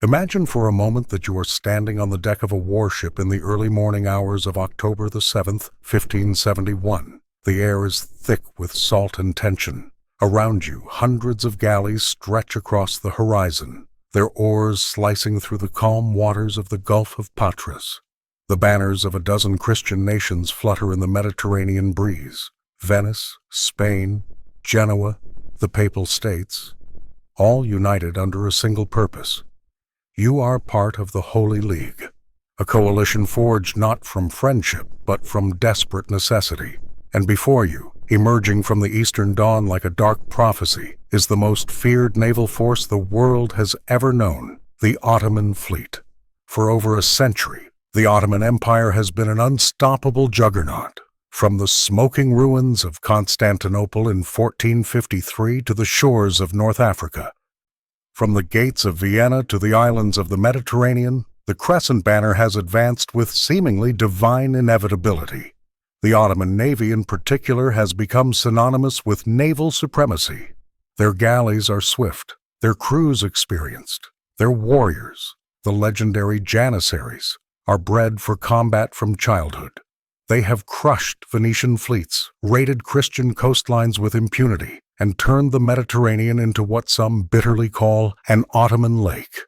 Imagine for a moment that you are standing on the deck of a warship in the early morning hours of October the 7th, 1571. The air is thick with salt and tension. Around you, hundreds of galleys stretch across the horizon, their oars slicing through the calm waters of the Gulf of Patras. The banners of a dozen Christian nations flutter in the Mediterranean breeze. Venice, Spain, Genoa, the Papal States, all united under a single purpose. You are part of the Holy League, a coalition forged not from friendship, but from desperate necessity. And before you, emerging from the eastern dawn like a dark prophecy, is the most feared naval force the world has ever known, the Ottoman fleet. For over a century, the Ottoman Empire has been an unstoppable juggernaut. From the smoking ruins of Constantinople in 1453 to the shores of North Africa, from the gates of Vienna to the islands of the Mediterranean, the crescent banner has advanced with seemingly divine inevitability. The Ottoman Navy in particular has become synonymous with naval supremacy. Their galleys are swift, their crews experienced, their warriors, the legendary janissaries, are bred for combat from childhood. They have crushed Venetian fleets, raided Christian coastlines with impunity, and turned the Mediterranean into what some bitterly call an Ottoman lake.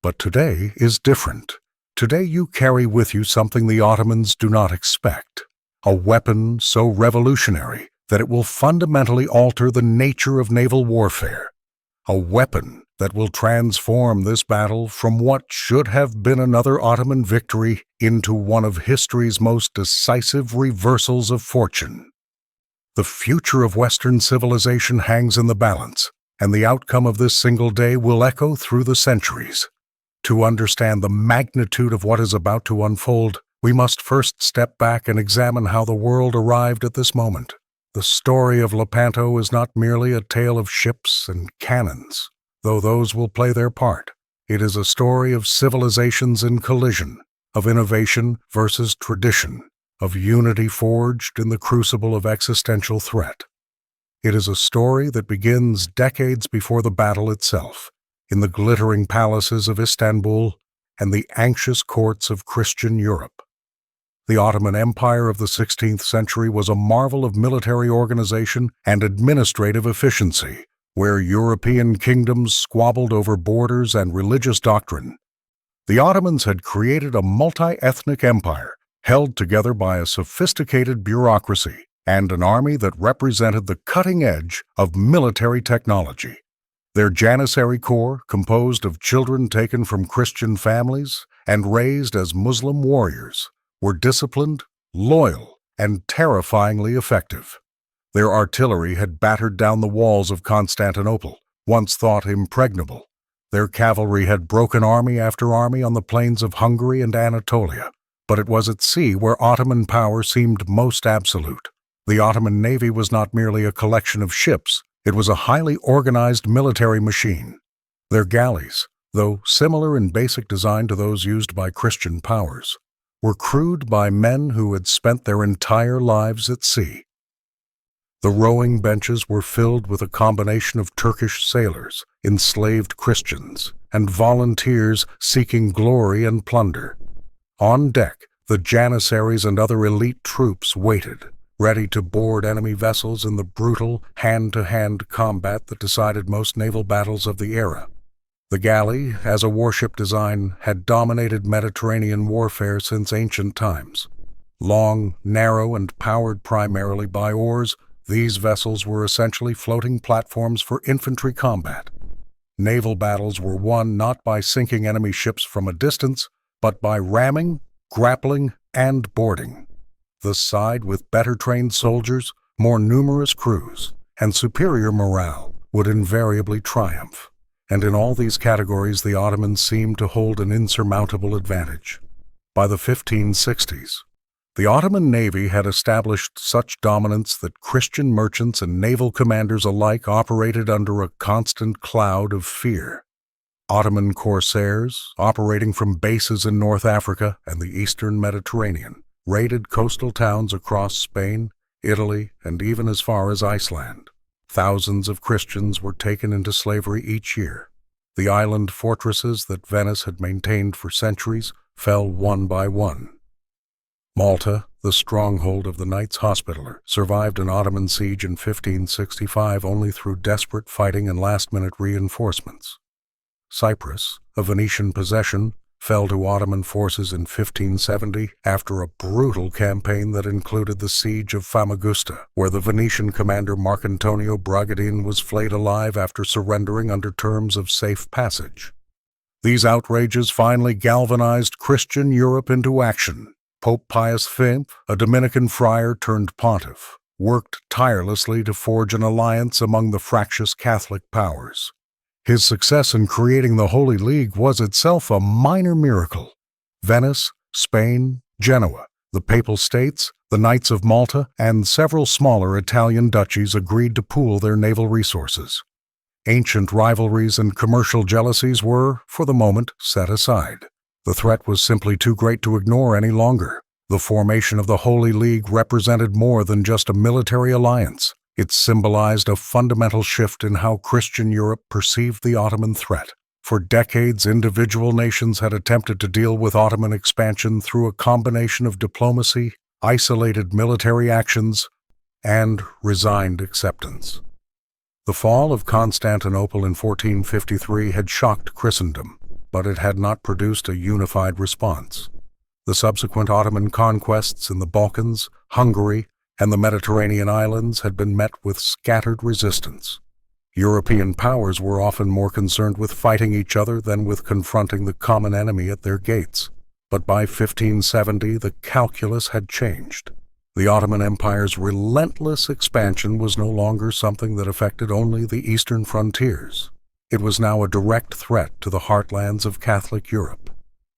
But today is different. Today you carry with you something the Ottomans do not expect, a weapon so revolutionary that it will fundamentally alter the nature of naval warfare, a weapon that will transform this battle from what should have been another Ottoman victory into one of history's most decisive reversals of fortune. The future of Western civilization hangs in the balance, and the outcome of this single day will echo through the centuries. To understand the magnitude of what is about to unfold, we must first step back and examine how the world arrived at this moment. The story of Lepanto is not merely a tale of ships and cannons, though those will play their part. It is a story of civilizations in collision, of innovation versus tradition, of unity forged in the crucible of existential threat. It is a story that begins decades before the battle itself, in the glittering palaces of Istanbul and the anxious courts of Christian Europe. The Ottoman Empire of the 16th century was a marvel of military organization and administrative efficiency, where European kingdoms squabbled over borders and religious doctrine. The Ottomans had created a multi-ethnic empire, held together by a sophisticated bureaucracy and an army that represented the cutting edge of military technology. Their Janissary Corps, composed of children taken from Christian families and raised as Muslim warriors, were disciplined, loyal, and terrifyingly effective. Their artillery had battered down the walls of Constantinople, once thought impregnable. Their cavalry had broken army after army on the plains of Hungary and Anatolia. But it was at sea where Ottoman power seemed most absolute. The Ottoman Navy was not merely a collection of ships, it was a highly organized military machine. Their galleys, though similar in basic design to those used by Christian powers, were crewed by men who had spent their entire lives at sea. The rowing benches were filled with a combination of Turkish sailors, enslaved Christians, and volunteers seeking glory and plunder. On deck, the janissaries and other elite troops waited, ready to board enemy vessels in the brutal, hand-to-hand combat that decided most naval battles of the era. The galley, as a warship design, had dominated Mediterranean warfare since ancient times. Long, narrow, and powered primarily by oars, these vessels were essentially floating platforms for infantry combat. Naval battles were won not by sinking enemy ships from a distance, but by ramming, grappling, and boarding. The side with better-trained soldiers, more numerous crews, and superior morale would invariably triumph. And in all these categories the Ottomans seemed to hold an insurmountable advantage. By the 1560s, the Ottoman Navy had established such dominance that Christian merchants and naval commanders alike operated under a constant cloud of fear. Ottoman corsairs, operating from bases in North Africa and the eastern Mediterranean, raided coastal towns across Spain, Italy, and even as far as Iceland. Thousands of Christians were taken into slavery each year. The island fortresses that Venice had maintained for centuries fell one by one. Malta, the stronghold of the Knights Hospitaller, survived an Ottoman siege in 1565 only through desperate fighting and last-minute reinforcements. Cyprus, a Venetian possession, fell to Ottoman forces in 1570 after a brutal campaign that included the siege of Famagusta, where the Venetian commander Marcantonio Bragadin was flayed alive after surrendering under terms of safe passage. These outrages finally galvanized Christian Europe into action. Pope Pius V, a Dominican friar turned pontiff, worked tirelessly to forge an alliance among the fractious Catholic powers. His success in creating the Holy League was itself a minor miracle. Venice, Spain, Genoa, the Papal States, the Knights of Malta, and several smaller Italian duchies agreed to pool their naval resources. Ancient rivalries and commercial jealousies were, for the moment, set aside. The threat was simply too great to ignore any longer. The formation of the Holy League represented more than just a military alliance. It symbolized a fundamental shift in how Christian Europe perceived the Ottoman threat. For decades, individual nations had attempted to deal with Ottoman expansion through a combination of diplomacy, isolated military actions, and resigned acceptance. The fall of Constantinople in 1453 had shocked Christendom, but it had not produced a unified response. The subsequent Ottoman conquests in the Balkans, Hungary, and the Mediterranean islands had been met with scattered resistance. European powers were often more concerned with fighting each other than with confronting the common enemy at their gates. But by 1570, the calculus had changed. The Ottoman Empire's relentless expansion was no longer something that affected only the eastern frontiers. It was now a direct threat to the heartlands of Catholic Europe.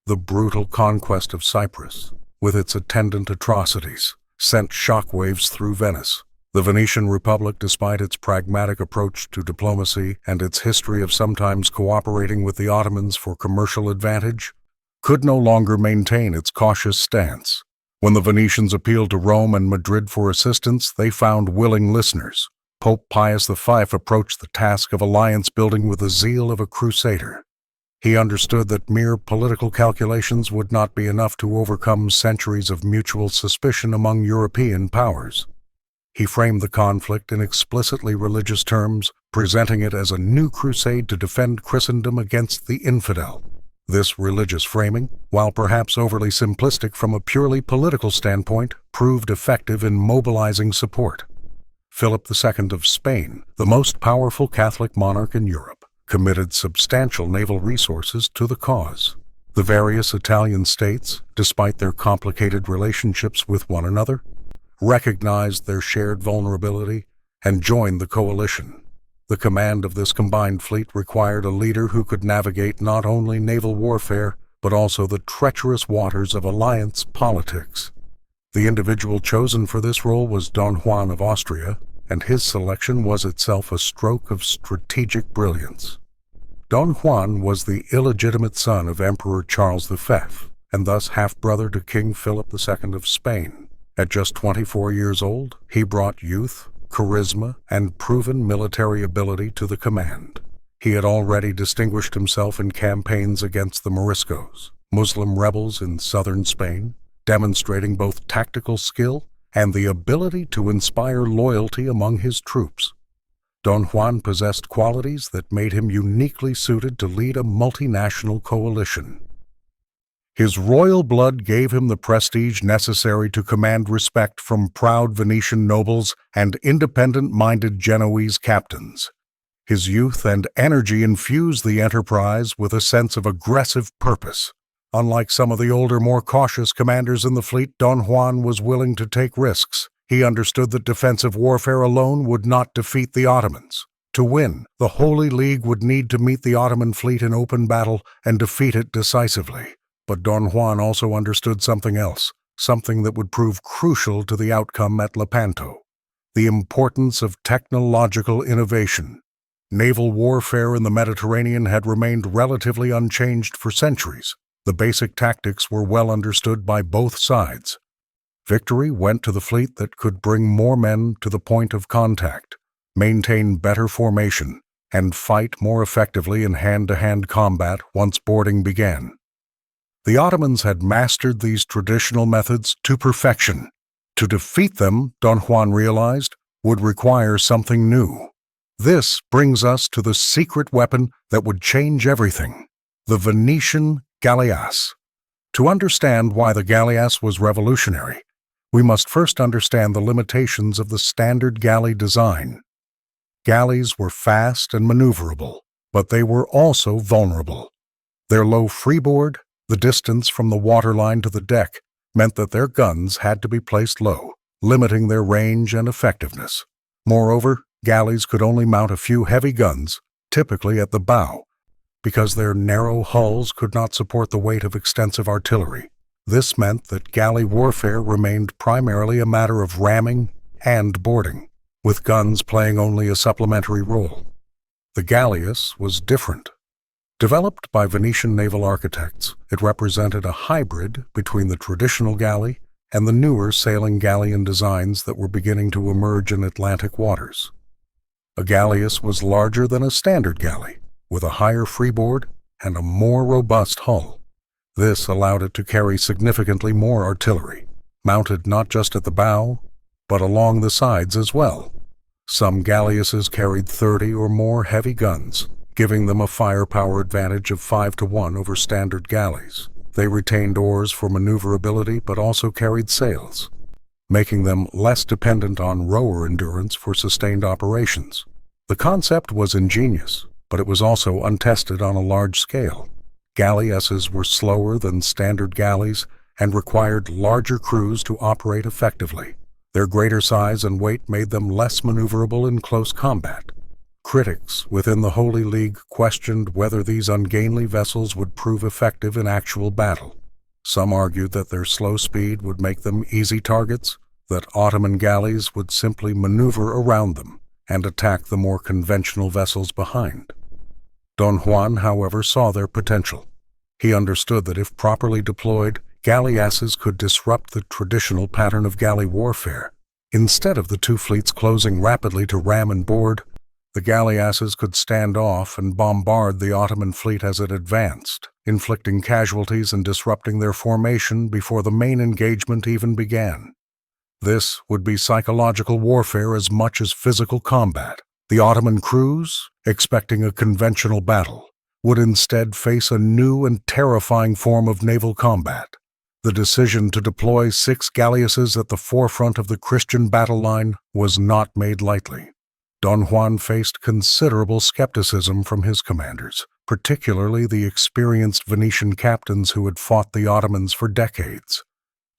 The brutal conquest of Cyprus, with its attendant atrocities, sent shockwaves through Venice. The Venetian Republic, despite its pragmatic approach to diplomacy and its history of sometimes cooperating with the Ottomans for commercial advantage, could no longer maintain its cautious stance. When the Venetians appealed to Rome and Madrid for assistance, they found willing listeners. Pope Pius V approached the task of alliance building with the zeal of a crusader. He understood that mere political calculations would not be enough to overcome centuries of mutual suspicion among European powers. He framed the conflict in explicitly religious terms, presenting it as a new crusade to defend Christendom against the infidel. This religious framing, while perhaps overly simplistic from a purely political standpoint, proved effective in mobilizing support. Philip II of Spain, the most powerful Catholic monarch in Europe, committed substantial naval resources to the cause. The various Italian states, despite their complicated relationships with one another, recognized their shared vulnerability and joined the coalition. The command of this combined fleet required a leader who could navigate not only naval warfare, but also the treacherous waters of alliance politics. The individual chosen for this role was Don Juan of Austria, and his selection was itself a stroke of strategic brilliance. Don Juan was the illegitimate son of Emperor Charles V, and thus half-brother to King Philip II of Spain. At just 24 years old, he brought youth, charisma, and proven military ability to the command. He had already distinguished himself in campaigns against the Moriscos, Muslim rebels in southern Spain, demonstrating both tactical skill and the ability to inspire loyalty among his troops. Don Juan possessed qualities that made him uniquely suited to lead a multinational coalition. His royal blood gave him the prestige necessary to command respect from proud Venetian nobles and independent-minded Genoese captains. His youth and energy infused the enterprise with a sense of aggressive purpose. Unlike some of the older, more cautious commanders in the fleet, Don Juan was willing to take risks. He understood that defensive warfare alone would not defeat the Ottomans. To win, the Holy League would need to meet the Ottoman fleet in open battle and defeat it decisively. But Don Juan also understood something else, something that would prove crucial to the outcome at Lepanto: the importance of technological innovation. Naval warfare in the Mediterranean had remained relatively unchanged for centuries. The basic tactics were well understood by both sides. Victory went to the fleet that could bring more men to the point of contact, maintain better formation, and fight more effectively in hand-to-hand combat once boarding began. The Ottomans had mastered these traditional methods to perfection. To defeat them, Don Juan realized, would require something new. This brings us to the secret weapon that would change everything: the Venetian galleass. To understand why the galleass was revolutionary, we must first understand the limitations of the standard galley design. Galleys were fast and maneuverable, but they were also vulnerable. Their low freeboard, the distance from the waterline to the deck, meant that their guns had to be placed low, limiting their range and effectiveness. Moreover, galleys could only mount a few heavy guns, typically at the bow, because their narrow hulls could not support the weight of extensive artillery. This meant that galley warfare remained primarily a matter of ramming and boarding, with guns playing only a supplementary role. The galleass was different. Developed by Venetian naval architects, it represented a hybrid between the traditional galley and the newer sailing galleon designs that were beginning to emerge in Atlantic waters. A galleass was larger than a standard galley, with a higher freeboard and a more robust hull. This allowed it to carry significantly more artillery, mounted not just at the bow, but along the sides as well. Some galleasses carried 30 or more heavy guns, giving them a firepower advantage of 5-to-1 over standard galleys. They retained oars for maneuverability but also carried sails, making them less dependent on rower endurance for sustained operations. The concept was ingenious, but it was also untested on a large scale. Galleasses were slower than standard galleys and required larger crews to operate effectively. Their greater size and weight made them less maneuverable in close combat. Critics within the Holy League questioned whether these ungainly vessels would prove effective in actual battle. Some argued that their slow speed would make them easy targets, that Ottoman galleys would simply maneuver around them and attack the more conventional vessels behind. Don Juan, however, saw their potential. He understood that if properly deployed, galleasses could disrupt the traditional pattern of galley warfare. Instead of the two fleets closing rapidly to ram and board, the galleasses could stand off and bombard the Ottoman fleet as it advanced, inflicting casualties and disrupting their formation before the main engagement even began. This would be psychological warfare as much as physical combat. The Ottoman crews, expecting a conventional battle, would instead face a new and terrifying form of naval combat. The decision to deploy 6 galleasses at the forefront of the Christian battle line was not made lightly. Don Juan faced considerable skepticism from his commanders, particularly the experienced Venetian captains who had fought the Ottomans for decades.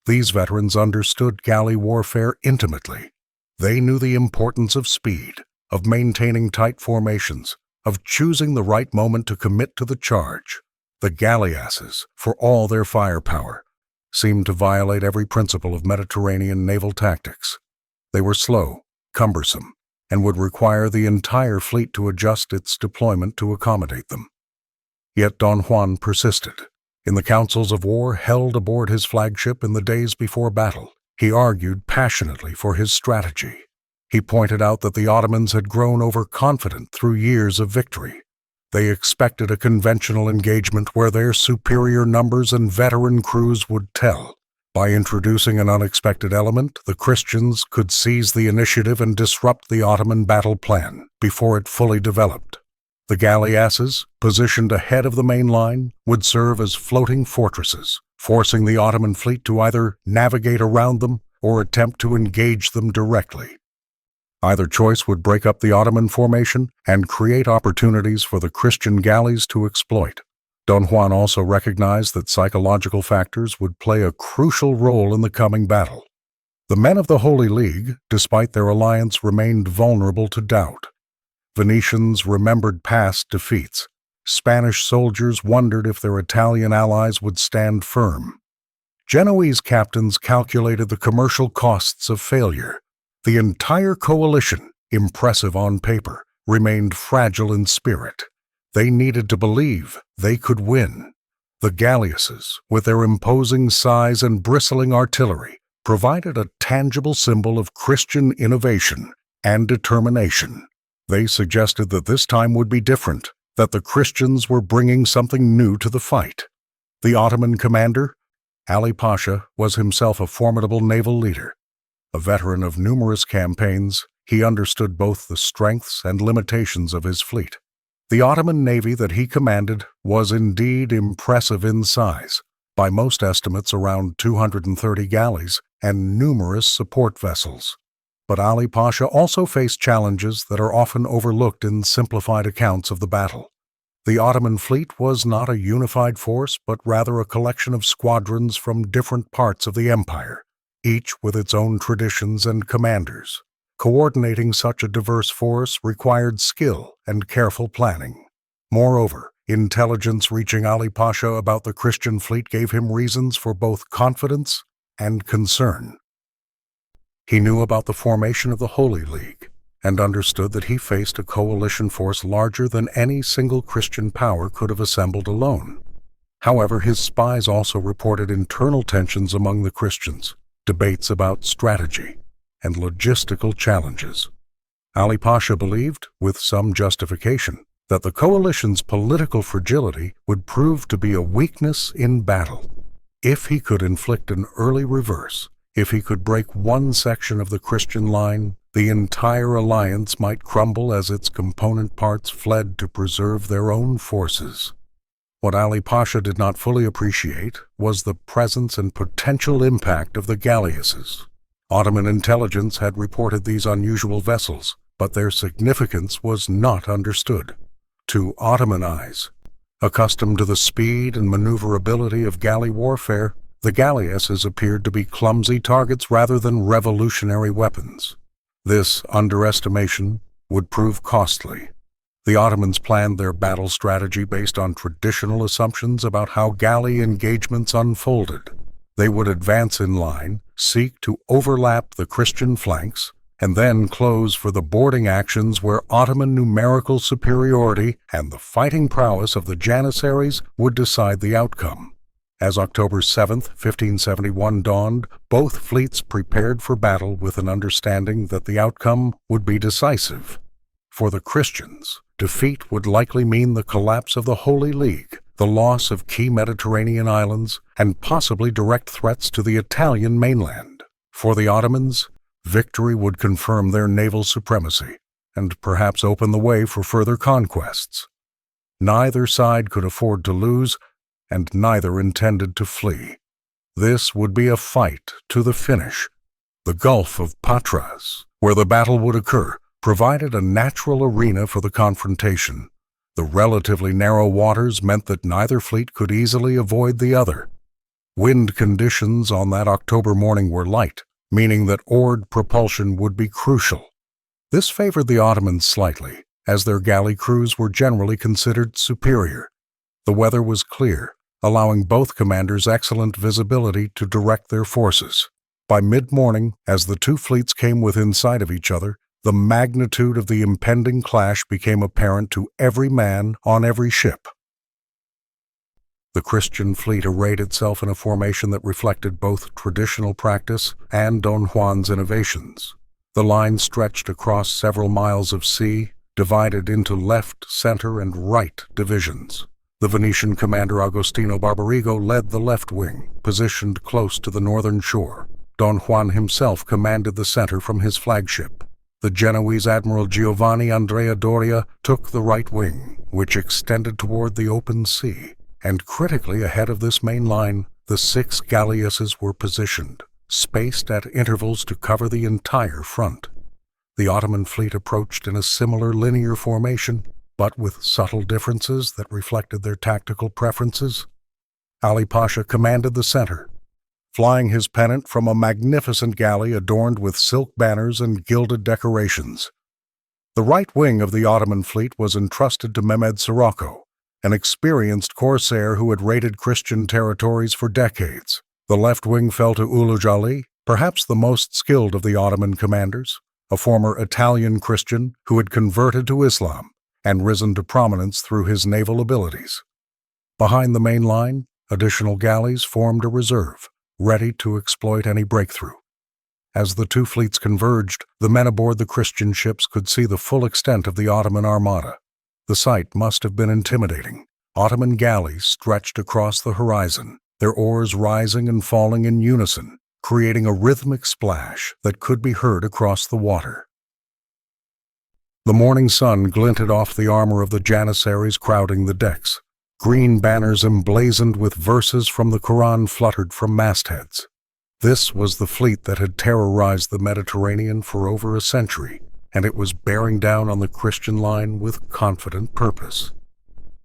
These veterans understood galley warfare intimately. They knew the importance of speed, of maintaining tight formations, of choosing the right moment to commit to the charge. The galleasses, for all their firepower, seemed to violate every principle of Mediterranean naval tactics. They were slow, cumbersome, and would require the entire fleet to adjust its deployment to accommodate them. Yet Don Juan persisted. In the councils of war held aboard his flagship in the days before battle, he argued passionately for his strategy. He pointed out that the Ottomans had grown overconfident through years of victory. They expected a conventional engagement where their superior numbers and veteran crews would tell. By introducing an unexpected element, the Christians could seize the initiative and disrupt the Ottoman battle plan before it fully developed. The galleasses, positioned ahead of the main line, would serve as floating fortresses, forcing the Ottoman fleet to either navigate around them or attempt to engage them directly. Either choice would break up the Ottoman formation and create opportunities for the Christian galleys to exploit. Don Juan also recognized that psychological factors would play a crucial role in the coming battle. The men of the Holy League, despite their alliance, remained vulnerable to doubt. Venetians remembered past defeats. Spanish soldiers wondered if their Italian allies would stand firm. Genoese captains calculated the commercial costs of failure. The entire coalition, impressive on paper, remained fragile in spirit. They needed to believe they could win. The galleasses, with their imposing size and bristling artillery, provided a tangible symbol of Christian innovation and determination. They suggested that this time would be different, that the Christians were bringing something new to the fight. The Ottoman commander, Ali Pasha, was himself a formidable naval leader. A veteran of numerous campaigns, he understood both the strengths and limitations of his fleet. The Ottoman Navy that he commanded was indeed impressive in size, by most estimates around 230 galleys and numerous support vessels. But Ali Pasha also faced challenges that are often overlooked in simplified accounts of the battle. The Ottoman fleet was not a unified force, but rather a collection of squadrons from different parts of the empire, each with its own traditions and commanders. Coordinating such a diverse force required skill and careful planning. Moreover, intelligence reaching Ali Pasha about the Christian fleet gave him reasons for both confidence and concern. He knew about the formation of the Holy League and understood that he faced a coalition force larger than any single Christian power could have assembled alone. However, his spies also reported internal tensions among the Christians, debates about strategy, and logistical challenges. Ali Pasha believed, with some justification, that the coalition's political fragility would prove to be a weakness in battle. If he could inflict an early reverse, if he could break one section of the Christian line, the entire alliance might crumble as its component parts fled to preserve their own forces. What Ali Pasha did not fully appreciate was the presence and potential impact of the galleasses. Ottoman intelligence had reported these unusual vessels, but their significance was not understood. To Ottoman eyes, accustomed to the speed and maneuverability of galley warfare, the galleasses appeared to be clumsy targets rather than revolutionary weapons. This underestimation would prove costly. The Ottomans planned their battle strategy based on traditional assumptions about how galley engagements unfolded. They would advance in line, seek to overlap the Christian flanks, and then close for the boarding actions where Ottoman numerical superiority and the fighting prowess of the Janissaries would decide the outcome. As October 7, 1571 dawned, both fleets prepared for battle with an understanding that the outcome would be decisive. For the Christians, defeat would likely mean the collapse of the Holy League, the loss of key Mediterranean islands, and possibly direct threats to the Italian mainland. For the Ottomans, victory would confirm their naval supremacy and perhaps open the way for further conquests. Neither side could afford to lose, and neither intended to flee. This would be a fight to the finish. The Gulf of Patras, where the battle would occur, provided a natural arena for the confrontation. The relatively narrow waters meant that neither fleet could easily avoid the other. Wind conditions on that October morning were light, meaning that oared propulsion would be crucial. This favored the Ottomans slightly, as their galley crews were generally considered superior. The weather was clear, allowing both commanders excellent visibility to direct their forces. By mid-morning, as the two fleets came within sight of each other, the magnitude of the impending clash became apparent to every man on every ship. The Christian fleet arrayed itself in a formation that reflected both traditional practice and Don Juan's innovations. The line stretched across several miles of sea, divided into left, center, and right divisions. The Venetian commander Agostino Barbarigo led the left wing, positioned close to the northern shore. Don Juan himself commanded the center from his flagship. The Genoese Admiral Giovanni Andrea Doria took the right wing, which extended toward the open sea, and critically ahead of this main line, the 6 galleasses were positioned, spaced at intervals to cover the entire front. The Ottoman fleet approached in a similar linear formation, but with subtle differences that reflected their tactical preferences. Ali Pasha commanded the center, flying his pennant from a magnificent galley adorned with silk banners and gilded decorations. The right wing of the Ottoman fleet was entrusted to Mehmed Sirocco, an experienced corsair who had raided Christian territories for decades. The left wing fell to Ulugh Ali, perhaps the most skilled of the Ottoman commanders, a former Italian Christian who had converted to Islam and risen to prominence through his naval abilities. Behind the main line, additional galleys formed a reserve, ready to exploit any breakthrough. As the two fleets converged, the men aboard the Christian ships could see the full extent of the Ottoman armada. The sight must have been intimidating. Ottoman galleys stretched across the horizon, their oars rising and falling in unison, creating a rhythmic splash that could be heard across the water. The morning sun glinted off the armor of the janissaries crowding the decks. Green banners emblazoned with verses from the Quran fluttered from mastheads. This was the fleet that had terrorized the Mediterranean for over a century, and it was bearing down on the Christian line with confident purpose.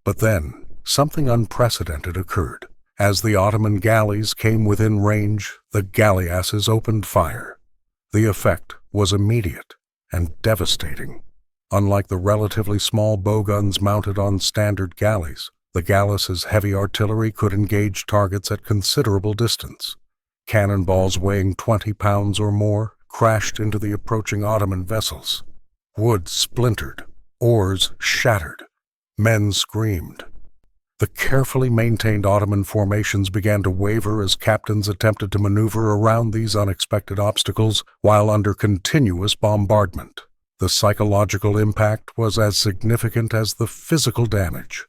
But then, something unprecedented occurred. As the Ottoman galleys came within range, the galleasses opened fire. The effect was immediate and devastating. Unlike the relatively small bowguns mounted on standard galleys, the galleasses' heavy artillery could engage targets at considerable distance. Cannonballs weighing 20 pounds or more crashed into the approaching Ottoman vessels. Wood splintered, oars shattered, men screamed. The carefully maintained Ottoman formations began to waver as captains attempted to maneuver around these unexpected obstacles while under continuous bombardment. The psychological impact was as significant as the physical damage.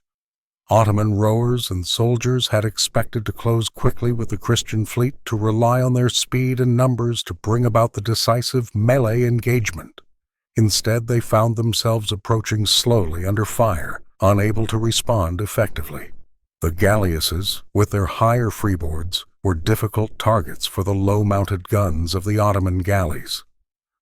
Ottoman rowers and soldiers had expected to close quickly with the Christian fleet to rely on their speed and numbers to bring about the decisive melee engagement. Instead, they found themselves approaching slowly under fire, unable to respond effectively. The galleasses, with their higher freeboards, were difficult targets for the low-mounted guns of the Ottoman galleys.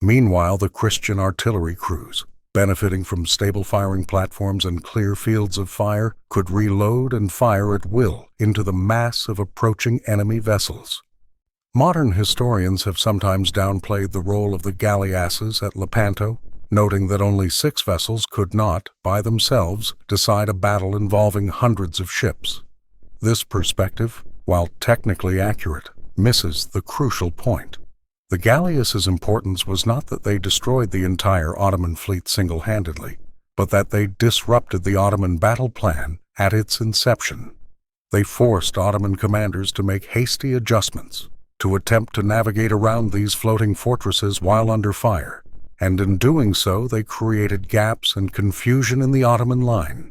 Meanwhile, the Christian artillery crews, benefiting from stable firing platforms and clear fields of fire, could reload and fire at will into the mass of approaching enemy vessels. Modern historians have sometimes downplayed the role of the galleasses at Lepanto, noting that only 6 vessels could not, by themselves, decide a battle involving hundreds of ships. This perspective, while technically accurate, misses the crucial point. The galleasses' importance was not that they destroyed the entire Ottoman fleet single-handedly, but that they disrupted the Ottoman battle plan at its inception. They forced Ottoman commanders to make hasty adjustments, to attempt to navigate around these floating fortresses while under fire, and in doing so they created gaps and confusion in the Ottoman line.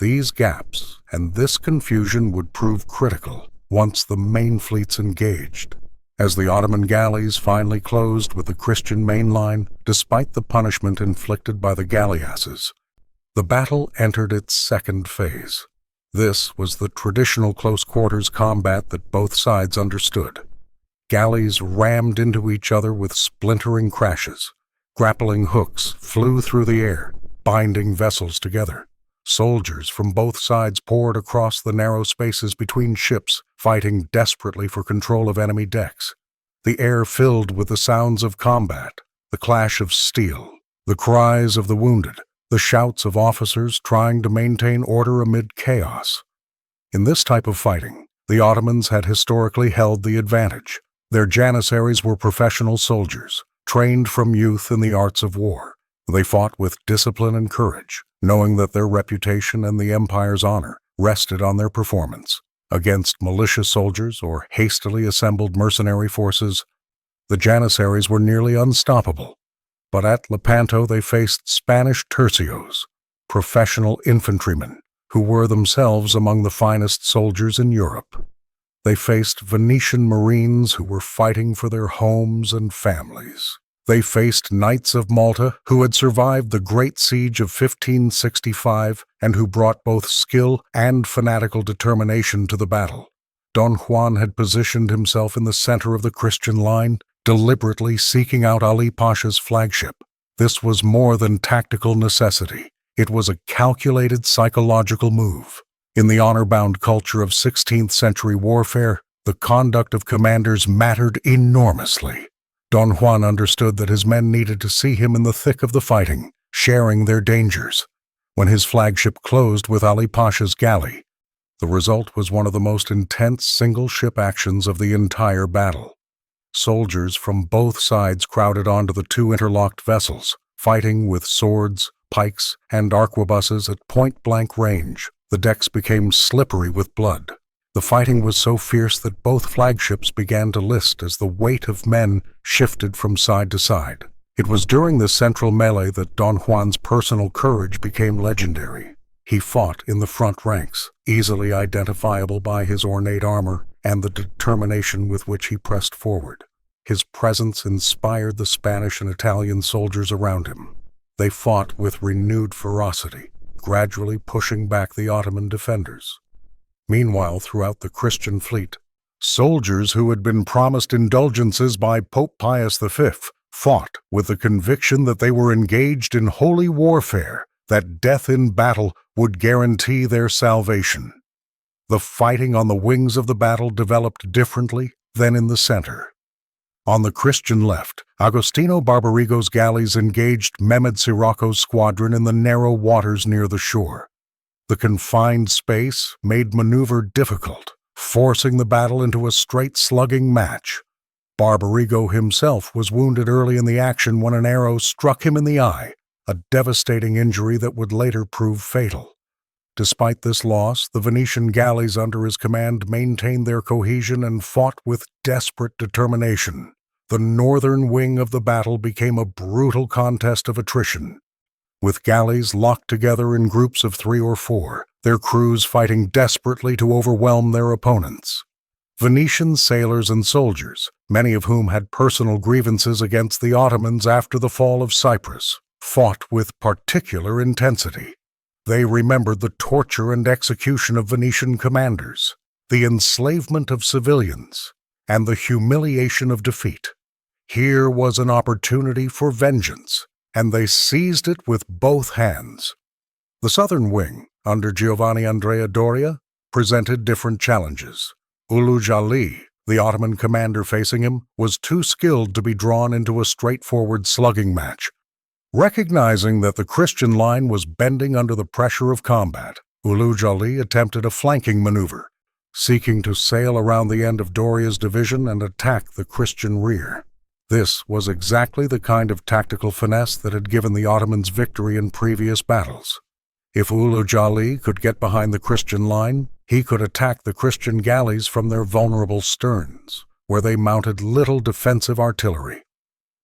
These gaps and this confusion would prove critical once the main fleets engaged. As the Ottoman galleys finally closed with the Christian main line, despite the punishment inflicted by the galleasses, the battle entered its second phase. This was the traditional close-quarters combat that both sides understood. Galleys rammed into each other with splintering crashes. Grappling hooks flew through the air, binding vessels together. Soldiers from both sides poured across the narrow spaces between ships, fighting desperately for control of enemy decks. The air filled with the sounds of combat, the clash of steel, the cries of the wounded, the shouts of officers trying to maintain order amid chaos. In this type of fighting, the Ottomans had historically held the advantage. Their janissaries were professional soldiers, trained from youth in the arts of war. They fought with discipline and courage, knowing that their reputation and the empire's honor rested on their performance. Against malicious soldiers or hastily assembled mercenary forces, the janissaries were nearly unstoppable. But at Lepanto they faced Spanish tercios, professional infantrymen, who were themselves among the finest soldiers in Europe. They faced Venetian marines who were fighting for their homes and families. They faced Knights of Malta who had survived the Great Siege of 1565 and who brought both skill and fanatical determination to the battle. Don Juan had positioned himself in the center of the Christian line, deliberately seeking out Ali Pasha's flagship. This was more than tactical necessity. It was a calculated psychological move. In the honor-bound culture of 16th-century warfare, the conduct of commanders mattered enormously. Don Juan understood that his men needed to see him in the thick of the fighting, sharing their dangers. When his flagship closed with Ali Pasha's galley, the result was one of the most intense single-ship actions of the entire battle. Soldiers from both sides crowded onto the 2 interlocked vessels, fighting with swords, pikes, and arquebuses at point-blank range. The decks became slippery with blood. The fighting was so fierce that both flagships began to list as the weight of men shifted from side to side. It was during this central melee that Don Juan's personal courage became legendary. He fought in the front ranks, easily identifiable by his ornate armor and the determination with which he pressed forward. His presence inspired the Spanish and Italian soldiers around him. They fought with renewed ferocity, gradually pushing back the Ottoman defenders. Meanwhile, throughout the Christian fleet, soldiers who had been promised indulgences by Pope Pius V fought with the conviction that they were engaged in holy warfare, that death in battle would guarantee their salvation. The fighting on the wings of the battle developed differently than in the center. On the Christian left, Agostino Barbarigo's galleys engaged Mehmed Sirocco's squadron in the narrow waters near the shore. The confined space made maneuver difficult, forcing the battle into a straight slugging match. Barbarigo himself was wounded early in the action when an arrow struck him in the eye, a devastating injury that would later prove fatal. Despite this loss, the Venetian galleys under his command maintained their cohesion and fought with desperate determination. The northern wing of the battle became a brutal contest of attrition, with galleys locked together in groups of 3 or 4, their crews fighting desperately to overwhelm their opponents. Venetian sailors and soldiers, many of whom had personal grievances against the Ottomans after the fall of Cyprus, fought with particular intensity. They remembered the torture and execution of Venetian commanders, the enslavement of civilians, and the humiliation of defeat. Here was an opportunity for vengeance, and they seized it with both hands. The southern wing, under Giovanni Andrea Doria, presented different challenges. Ulugh Ali, the Ottoman commander facing him, was too skilled to be drawn into a straightforward slugging match. Recognizing that the Christian line was bending under the pressure of combat, Ulugh Ali attempted a flanking maneuver, seeking to sail around the end of Doria's division and attack the Christian rear. This was exactly the kind of tactical finesse that had given the Ottomans victory in previous battles. If Ulugh Ali could get behind the Christian line, he could attack the Christian galleys from their vulnerable sterns, where they mounted little defensive artillery.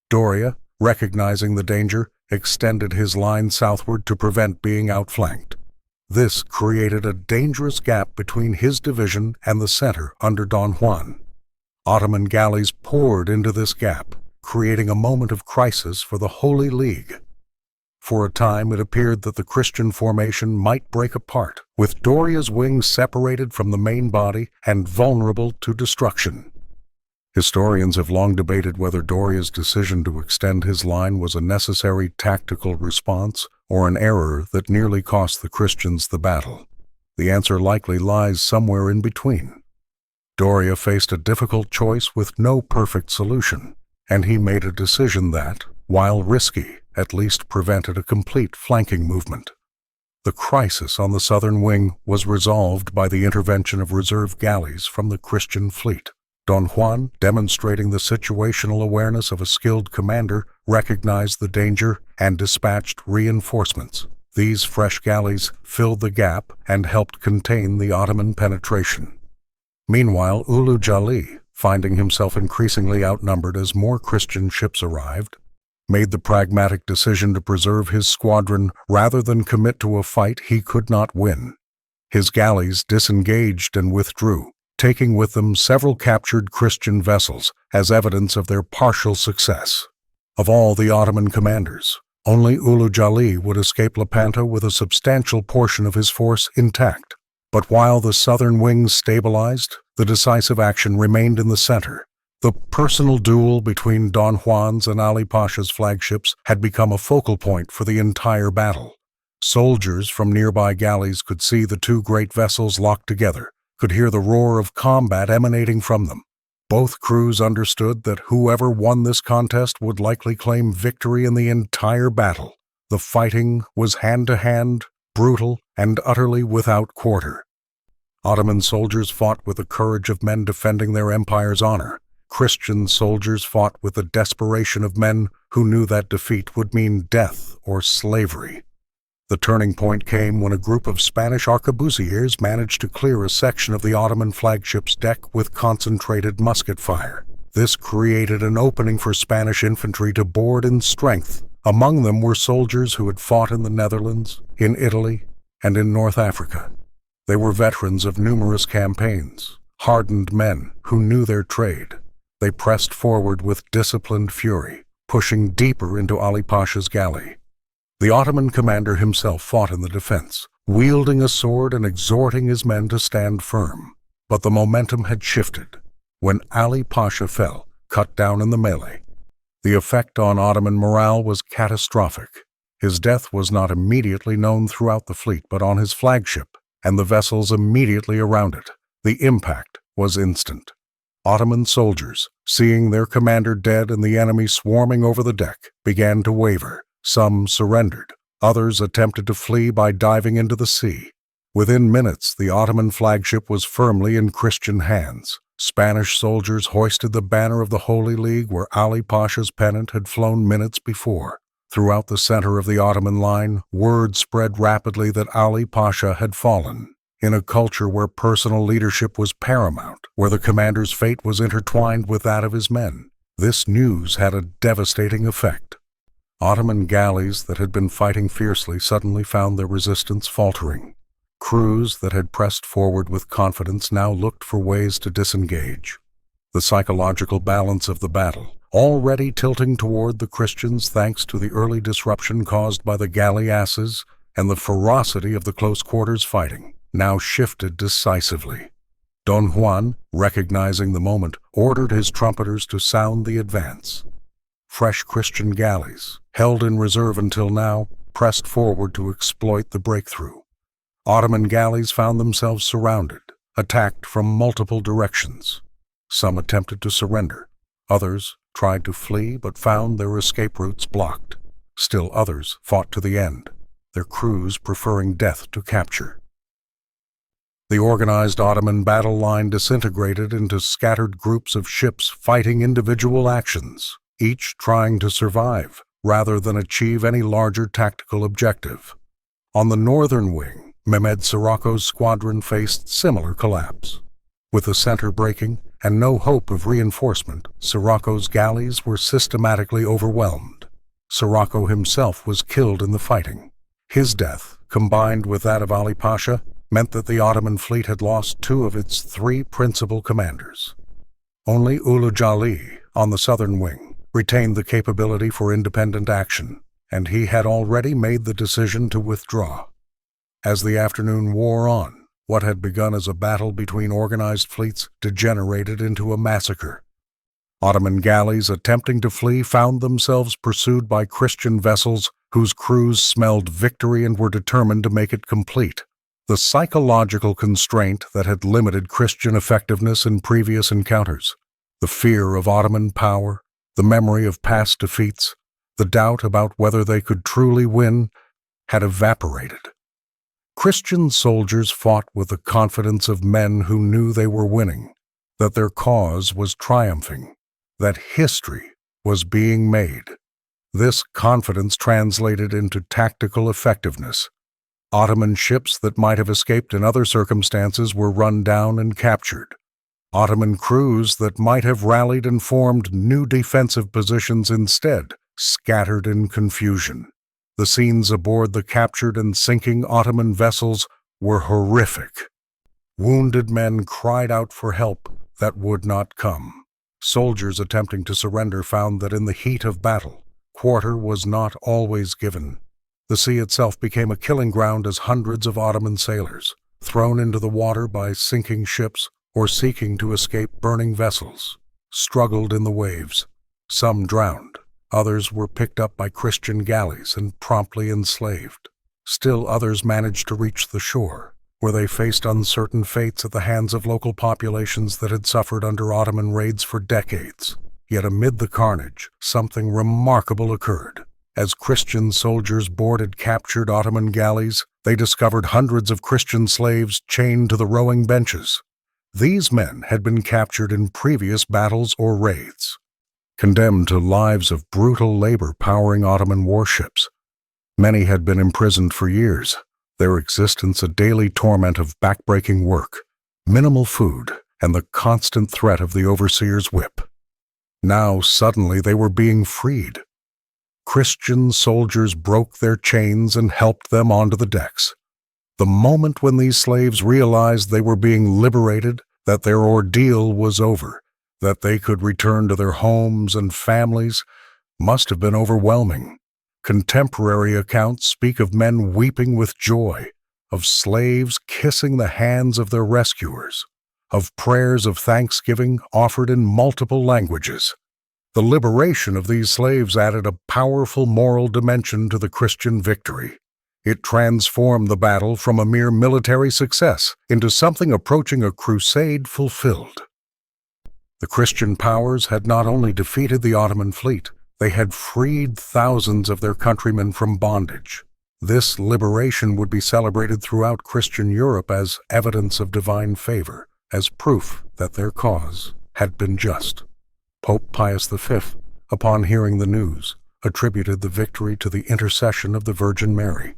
Doria, recognizing the danger, extended his line southward to prevent being outflanked. This created a dangerous gap between his division and the center under Don Juan. Ottoman galleys poured into this gap, creating a moment of crisis for the Holy League. For a time, it appeared that the Christian formation might break apart, with Doria's wings separated from the main body and vulnerable to destruction. Historians have long debated whether Doria's decision to extend his line was a necessary tactical response or an error that nearly cost the Christians the battle. The answer likely lies somewhere in between. Doria faced a difficult choice with no perfect solution, and he made a decision that, while risky, at least prevented a complete flanking movement. The crisis on the southern wing was resolved by the intervention of reserve galleys from the Christian fleet. Don Juan, demonstrating the situational awareness of a skilled commander, recognized the danger and dispatched reinforcements. These fresh galleys filled the gap and helped contain the Ottoman penetration. Meanwhile, Ulugh Ali, finding himself increasingly outnumbered as more Christian ships arrived, made the pragmatic decision to preserve his squadron rather than commit to a fight he could not win. His galleys disengaged and withdrew, taking with them several captured Christian vessels as evidence of their partial success. Of all the Ottoman commanders, only Ulugh Ali would escape Lepanto with a substantial portion of his force intact. But while the southern wings stabilized, the decisive action remained in the center. The personal duel between Don Juan's and Ali Pasha's flagships had become a focal point for the entire battle. Soldiers from nearby galleys could see the two great vessels locked together, could hear the roar of combat emanating from them. Both crews understood that whoever won this contest would likely claim victory in the entire battle. The fighting was hand-to-hand, brutal, and utterly without quarter. Ottoman soldiers fought with the courage of men defending their empire's honor. Christian soldiers fought with the desperation of men who knew that defeat would mean death or slavery. The turning point came when a group of Spanish arquebusiers managed to clear a section of the Ottoman flagship's deck with concentrated musket fire. This created an opening for Spanish infantry to board in strength. Among them were soldiers who had fought in the Netherlands, in Italy, and in North Africa. They were veterans of numerous campaigns, hardened men who knew their trade. They pressed forward with disciplined fury, pushing deeper into Ali Pasha's galley. The Ottoman commander himself fought in the defense, wielding a sword and exhorting his men to stand firm. But the momentum had shifted. When Ali Pasha fell, cut down in the melee, the effect on Ottoman morale was catastrophic. His death was not immediately known throughout the fleet, but on his flagship and the vessels immediately around it. The impact was instant. Ottoman soldiers, seeing their commander dead and the enemy swarming over the deck, began to waver. Some surrendered. Others attempted to flee by diving into the sea. Within minutes, the Ottoman flagship was firmly in Christian hands. Spanish soldiers hoisted the banner of the Holy League where Ali Pasha's pennant had flown minutes before. Throughout the center of the Ottoman line, word spread rapidly that Ali Pasha had fallen. In a culture where personal leadership was paramount, where the commander's fate was intertwined with that of his men, this news had a devastating effect. Ottoman galleys that had been fighting fiercely suddenly found their resistance faltering. Crews that had pressed forward with confidence now looked for ways to disengage. The psychological balance of the battle, already tilting toward the Christians thanks to the early disruption caused by the galleasses and the ferocity of the close quarters fighting, now shifted decisively. Don Juan, recognizing the moment, ordered his trumpeters to sound the advance. Fresh Christian galleys, held in reserve until now, pressed forward to exploit the breakthrough. Ottoman galleys found themselves surrounded, attacked from multiple directions. Some attempted to surrender. Others tried to flee but found their escape routes blocked. Still others fought to the end, their crews preferring death to capture. The organized Ottoman battle line disintegrated into scattered groups of ships fighting individual actions, each trying to survive rather than achieve any larger tactical objective. On the northern wing, Mehmed Sirocco's squadron faced similar collapse. With the center breaking and no hope of reinforcement, Sirocco's galleys were systematically overwhelmed. Sirocco himself was killed in the fighting. His death, combined with that of Ali Pasha, meant that the Ottoman fleet had lost two of its three principal commanders. Only Ulugh Ali, on the southern wing, retained the capability for independent action, and he had already made the decision to withdraw. As the afternoon wore on, what had begun as a battle between organized fleets degenerated into a massacre. Ottoman galleys attempting to flee found themselves pursued by Christian vessels whose crews smelled victory and were determined to make it complete. The psychological constraint that had limited Christian effectiveness in previous encounters, the fear of Ottoman power, the memory of past defeats, the doubt about whether they could truly win, had evaporated. Christian soldiers fought with the confidence of men who knew they were winning, that their cause was triumphing, that history was being made. This confidence translated into tactical effectiveness. Ottoman ships that might have escaped in other circumstances were run down and captured. Ottoman crews that might have rallied and formed new defensive positions instead scattered in confusion. The scenes aboard the captured and sinking Ottoman vessels were horrific. Wounded men cried out for help that would not come. Soldiers attempting to surrender found that in the heat of battle, quarter was not always given. The sea itself became a killing ground as hundreds of Ottoman sailors, thrown into the water by sinking ships or seeking to escape burning vessels, struggled in the waves. Some drowned. Others were picked up by Christian galleys and promptly enslaved. Still others managed to reach the shore, where they faced uncertain fates at the hands of local populations that had suffered under Ottoman raids for decades. Yet amid the carnage, something remarkable occurred. As Christian soldiers boarded captured Ottoman galleys, they discovered hundreds of Christian slaves chained to the rowing benches. These men had been captured in previous battles or raids, condemned to lives of brutal labor powering Ottoman warships. Many had been imprisoned for years, their existence a daily torment of backbreaking work, minimal food, and the constant threat of the overseer's whip. Now suddenly they were being freed. Christian soldiers broke their chains and helped them onto the decks. The moment when these slaves realized they were being liberated, that their ordeal was over, that they could return to their homes and families, must have been overwhelming. Contemporary accounts speak of men weeping with joy, of slaves kissing the hands of their rescuers, of prayers of thanksgiving offered in multiple languages. The liberation of these slaves added a powerful moral dimension to the Christian victory. It transformed the battle from a mere military success into something approaching a crusade fulfilled. The Christian powers had not only defeated the Ottoman fleet, they had freed thousands of their countrymen from bondage. This liberation would be celebrated throughout Christian Europe as evidence of divine favor, as proof that their cause had been just. Pope Pius V, upon hearing the news, attributed the victory to the intercession of the Virgin Mary.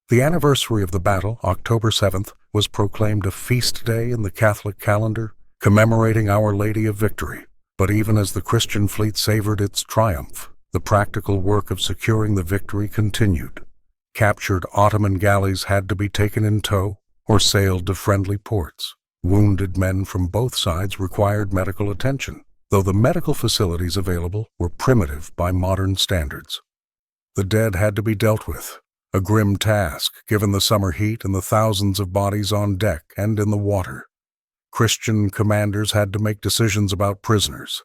The anniversary of the battle, October 7th, was proclaimed a feast day in the Catholic calendar, commemorating Our Lady of Victory. But even as the Christian fleet savored its triumph, the practical work of securing the victory continued. Captured Ottoman galleys had to be taken in tow or sailed to friendly ports. Wounded men from both sides required medical attention, though the medical facilities available were primitive by modern standards. The dead had to be dealt with, a grim task given the summer heat and the thousands of bodies on deck and in the water. Christian commanders had to make decisions about prisoners.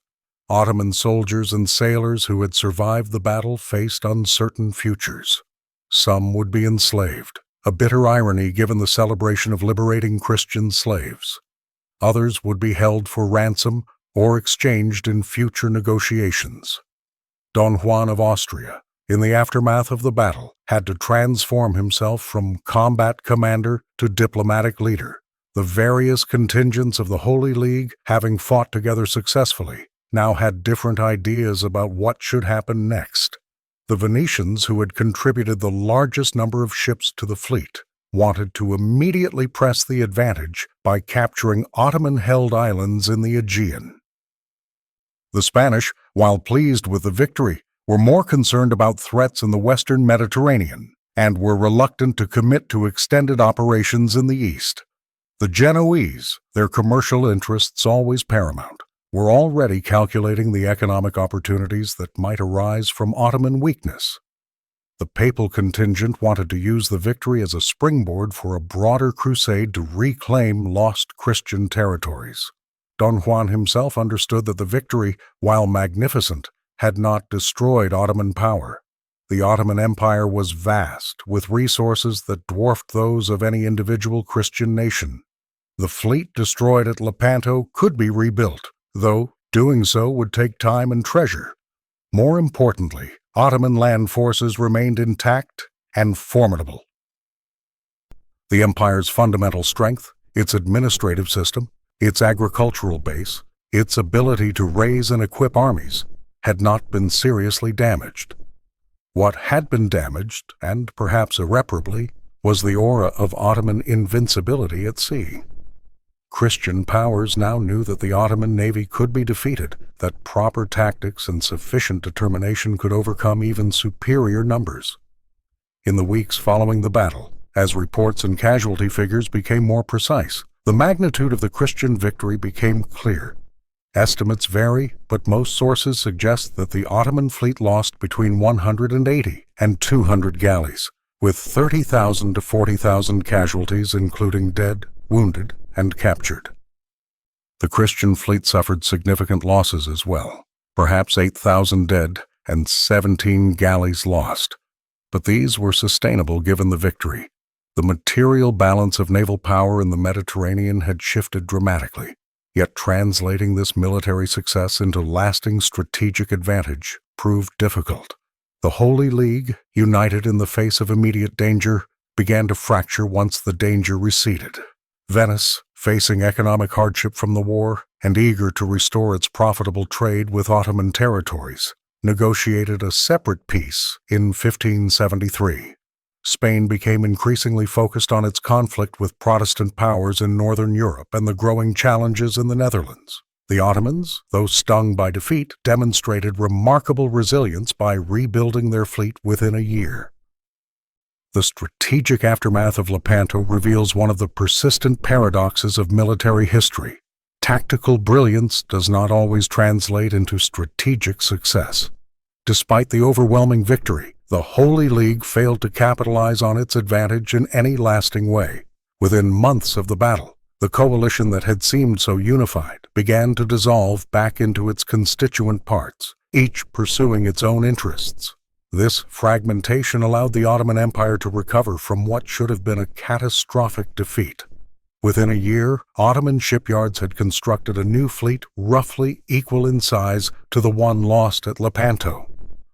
Ottoman soldiers and sailors who had survived the battle faced uncertain futures. Some would be enslaved, a bitter irony given the celebration of liberating Christian slaves. Others would be held for ransom or exchanged in future negotiations. Don Juan of Austria, in the aftermath of the battle, had to transform himself from combat commander to diplomatic leader. The various contingents of the Holy League, having fought together successfully, now had different ideas about what should happen next. The Venetians, who had contributed the largest number of ships to the fleet, wanted to immediately press the advantage by capturing Ottoman-held islands in the Aegean. The Spanish, while pleased with the victory, were more concerned about threats in the western Mediterranean and were reluctant to commit to extended operations in the east. The Genoese, their commercial interests always paramount, were already calculating the economic opportunities that might arise from Ottoman weakness. The papal contingent wanted to use the victory as a springboard for a broader crusade to reclaim lost Christian territories. Don Juan himself understood that the victory, while magnificent, had not destroyed Ottoman power. The Ottoman Empire was vast, with resources that dwarfed those of any individual Christian nation. The fleet destroyed at Lepanto could be rebuilt, though doing so would take time and treasure. More importantly, Ottoman land forces remained intact and formidable. The empire's fundamental strength, its administrative system, its agricultural base, its ability to raise and equip armies, had not been seriously damaged. What had been damaged, and perhaps irreparably, was the aura of Ottoman invincibility at sea. Christian powers now knew that the Ottoman Navy could be defeated, that proper tactics and sufficient determination could overcome even superior numbers. In the weeks following the battle, as reports and casualty figures became more precise, the magnitude of the Christian victory became clear. Estimates vary, but most sources suggest that the Ottoman fleet lost between 180 and 200 galleys, with 30,000 to 40,000 casualties including dead, wounded, and captured. The Christian fleet suffered significant losses as well, perhaps 8,000 dead and 17 galleys lost, but these were sustainable given the victory. The material balance of naval power in the Mediterranean had shifted dramatically, yet translating this military success into lasting strategic advantage proved difficult. The Holy League, united in the face of immediate danger, began to fracture once the danger receded. Venice, facing economic hardship from the war and eager to restore its profitable trade with Ottoman territories, negotiated a separate peace in 1573. Spain became increasingly focused on its conflict with Protestant powers in northern Europe and the growing challenges in the Netherlands. The Ottomans, though stung by defeat, demonstrated remarkable resilience by rebuilding their fleet within a year. The strategic aftermath of Lepanto reveals one of the persistent paradoxes of military history. Tactical brilliance does not always translate into strategic success. Despite the overwhelming victory, the Holy League failed to capitalize on its advantage in any lasting way. Within months of the battle, the coalition that had seemed so unified began to dissolve back into its constituent parts, each pursuing its own interests. This fragmentation allowed the Ottoman Empire to recover from what should have been a catastrophic defeat. Within a year, Ottoman shipyards had constructed a new fleet roughly equal in size to the one lost at Lepanto.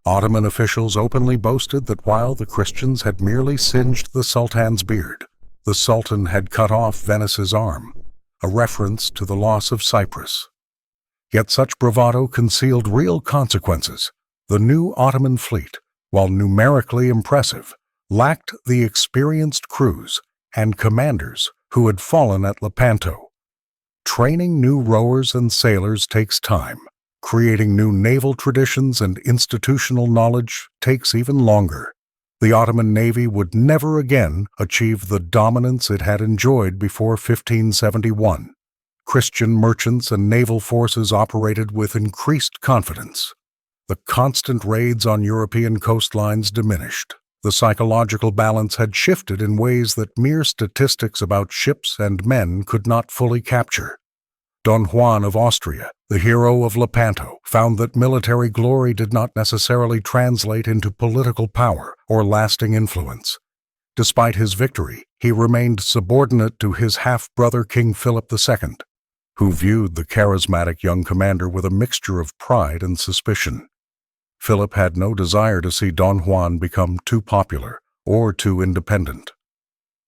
Ottoman officials openly boasted that while the Christians had merely singed the Sultan's beard, the Sultan had cut off Venice's arm, a reference to the loss of Cyprus. Yet such bravado concealed real consequences. The new Ottoman fleet, while numerically impressive, lacked the experienced crews and commanders who had fallen at Lepanto. Training new rowers and sailors takes time. Creating new naval traditions and institutional knowledge takes even longer. The Ottoman Navy would never again achieve the dominance it had enjoyed before 1571. Christian merchants and naval forces operated with increased confidence. The constant raids on European coastlines diminished. The psychological balance had shifted in ways that mere statistics about ships and men could not fully capture. Don Juan of Austria, the hero of Lepanto, found that military glory did not necessarily translate into political power or lasting influence. Despite his victory, he remained subordinate to his half-brother King Philip II, who viewed the charismatic young commander with a mixture of pride and suspicion. Philip had no desire to see Don Juan become too popular or too independent.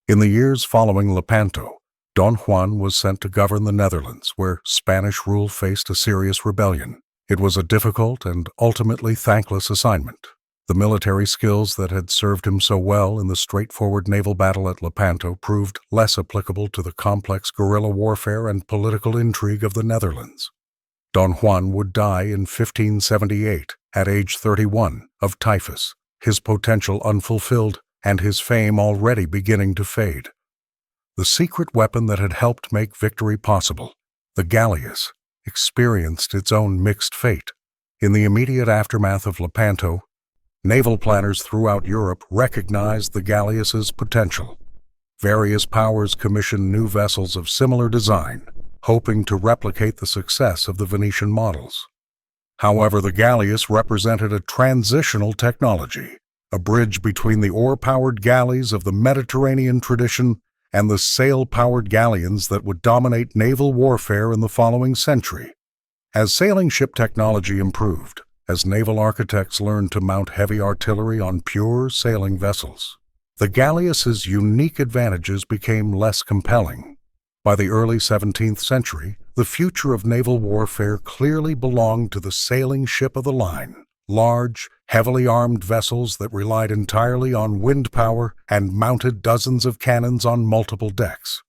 In the years following Lepanto, Don Juan was sent to govern the Netherlands, where Spanish rule faced a serious rebellion. It was a difficult and ultimately thankless assignment. The military skills that had served him so well in the straightforward naval battle at Lepanto proved less applicable to the complex guerrilla warfare and political intrigue of the Netherlands. Don Juan would die in 1578, at age 31, of typhus, his potential unfulfilled and his fame already beginning to fade. The secret weapon that had helped make victory possible, the galleass, experienced its own mixed fate. In the immediate aftermath of Lepanto, naval planners throughout Europe recognized the galleass's potential. Various powers commissioned new vessels of similar design, hoping to replicate the success of the Venetian models. However, the galleass represented a transitional technology, a bridge between the oar-powered galleys of the Mediterranean tradition and the sail-powered galleons that would dominate naval warfare in the following century. As sailing ship technology improved, as naval architects learned to mount heavy artillery on pure sailing vessels, the galleass's unique advantages became less compelling. By the early 17th century, the future of naval warfare clearly belonged to the sailing ship of the line, large, heavily armed vessels that relied entirely on wind power and mounted dozens of cannons on multiple decks.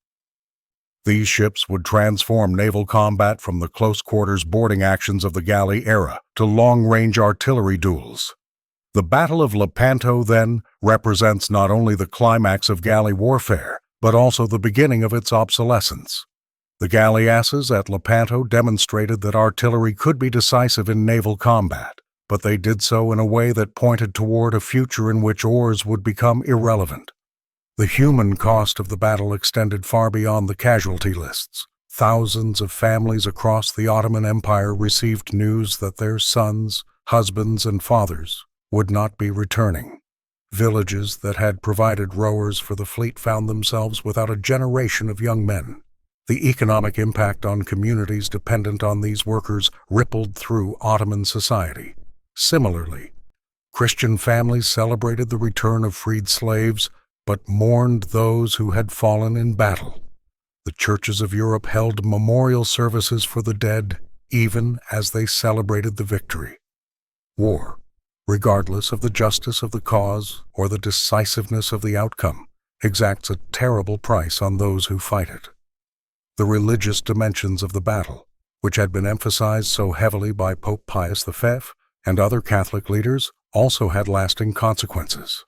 These ships would transform naval combat from the close-quarters boarding actions of the galley era to long-range artillery duels. The Battle of Lepanto, then, represents not only the climax of galley warfare, but also the beginning of its obsolescence. The galleasses at Lepanto demonstrated that artillery could be decisive in naval combat, but they did so in a way that pointed toward a future in which oars would become irrelevant. The human cost of the battle extended far beyond the casualty lists. Thousands of families across the Ottoman Empire received news that their sons, husbands, and fathers would not be returning. Villages that had provided rowers for the fleet found themselves without a generation of young men. The economic impact on communities dependent on these workers rippled through Ottoman society. Similarly, Christian families celebrated the return of freed slaves, but mourned those who had fallen in battle. The churches of Europe held memorial services for the dead, even as they celebrated the victory. War, regardless of the justice of the cause or the decisiveness of the outcome, exacts a terrible price on those who fight it. The religious dimensions of the battle, which had been emphasized so heavily by Pope Pius V and other Catholic leaders, also had lasting consequences.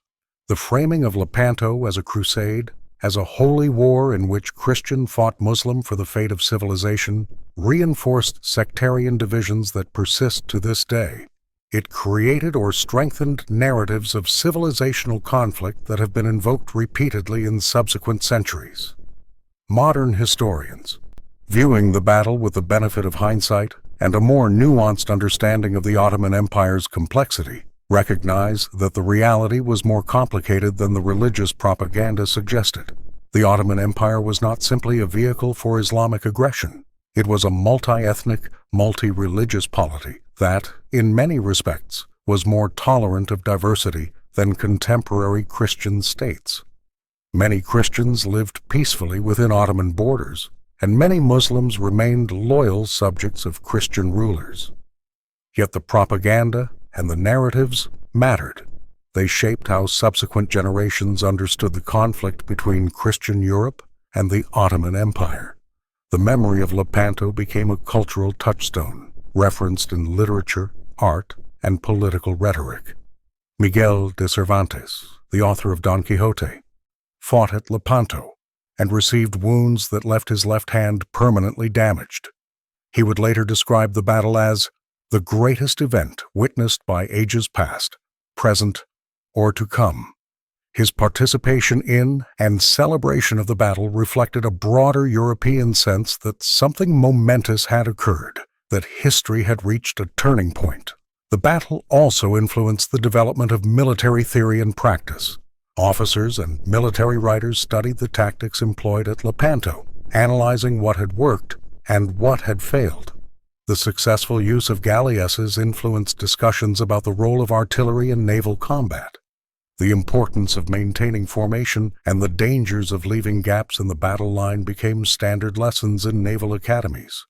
The framing of Lepanto as a crusade, as a holy war in which Christian fought Muslim for the fate of civilization, reinforced sectarian divisions that persist to this day. It created or strengthened narratives of civilizational conflict that have been invoked repeatedly in subsequent centuries. Modern historians, viewing the battle with the benefit of hindsight and a more nuanced understanding of the Ottoman Empire's complexity, recognize that the reality was more complicated than the religious propaganda suggested. The Ottoman Empire was not simply a vehicle for Islamic aggression. It was a multi-ethnic, multi-religious polity that, in many respects, was more tolerant of diversity than contemporary Christian states. Many Christians lived peacefully within Ottoman borders, and many Muslims remained loyal subjects of Christian rulers. Yet the propaganda and the narratives mattered. They shaped how subsequent generations understood the conflict between Christian Europe and the Ottoman Empire. The memory of Lepanto became a cultural touchstone, referenced in literature, art, and political rhetoric. Miguel de Cervantes, the author of Don Quixote, fought at Lepanto and received wounds that left his left hand permanently damaged. He would later describe the battle as the greatest event witnessed by ages past, present, or to come. His participation in and celebration of the battle reflected a broader European sense that something momentous had occurred, that history had reached a turning point. The battle also influenced the development of military theory and practice. Officers and military writers studied the tactics employed at Lepanto, analyzing what had worked and what had failed. The successful use of galleasses influenced discussions about the role of artillery in naval combat, the importance of maintaining formation, and the dangers of leaving gaps in the battle line became standard lessons in naval academies.